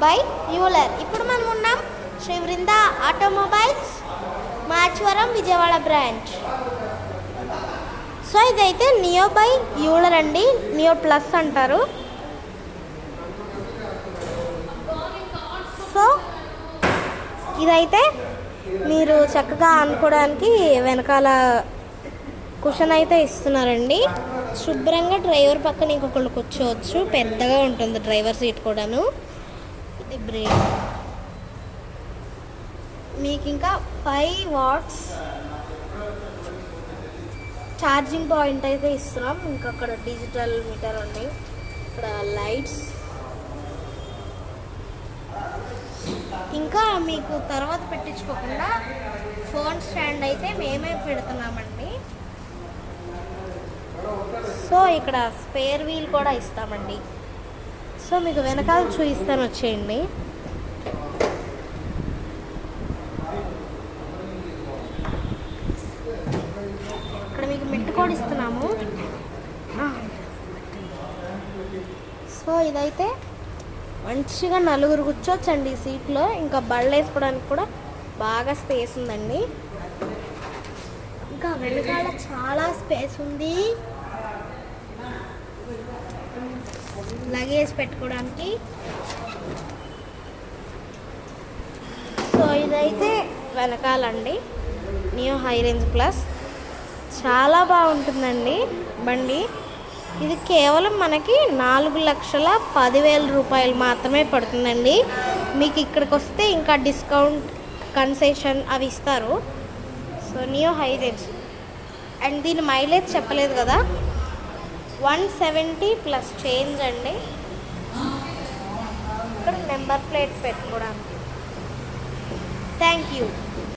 By Euler. ఇప్పుడు మనం ఉన్నాం Shri Vrinda automobiles, Machavaram, Vijayawada branch. So ఇదైతే నియో బై యూలర్ అండి, నియో ప్లస్ అంటారు. సో ఇదైతే మీరు చక్కగా అనుకోవడానికి వెనకాల కుషన్ అయితే ఇస్తున్నారండి. శుభ్రంగా డ్రైవర్ పక్కన ఇంకొకళ్ళు కూర్చోవచ్చు, పెద్దగా ఉంటుంది డ్రైవర్ సీట్ కూడాను. ఇది బ్రేక్. మీకు ఇంకా 5 వాట్స్ ఛార్జింగ్ పాయింట్ అయితే ఇస్తున్నాం. ఇంకా అక్కడ డిజిటల్ మీటర్ ఉన్నాయి, ఇక్కడ లైట్స్. ఇంకా మీకు తర్వాత పెట్టించుకోకుండా ఫోన్ స్టాండ్ అయితే మేమే పెడుతున్నామండి. సో ఇక్కడ స్పేర్ వీల్ కూడా ఇస్తామండి. సో మీకు వెనకాల చూపిస్తాను, వచ్చేయండి. ఇక్కడ మీకు మిట్టు కూడా ఇస్తున్నాము. సో ఇదైతే మంచిగా 4 కూర్చోవచ్చండి ఈ సీట్లో. ఇంకా బళ్ళు వేసుకోవడానికి కూడా బాగా స్పేస్ ఉందండి. ఇంకా వెనకాల చాలా స్పేస్ ఉంది లగేజ్ పెట్టుకోవడానికి. సో ఇదైతే వెనకాలండి నియో హై రేంజ్ ప్లస్. చాలా బాగుంటుందండి బండి. ఇది కేవలం మనకి 4,10,000 రూపాయలు మాత్రమే పడుతుందండి. మీకు ఇక్కడికి వస్తే ఇంకా డిస్కౌంట్, కన్సెషన్ అవి ఇస్తారు. So neo high range and దీని మైలేజ్ చెప్పలేదు కదా, 170 ప్లస్ చేంజ్ అండి. ఇక్కడ నెంబర్ ప్లేట్ పెట్టుకోవడానికి. Thank you.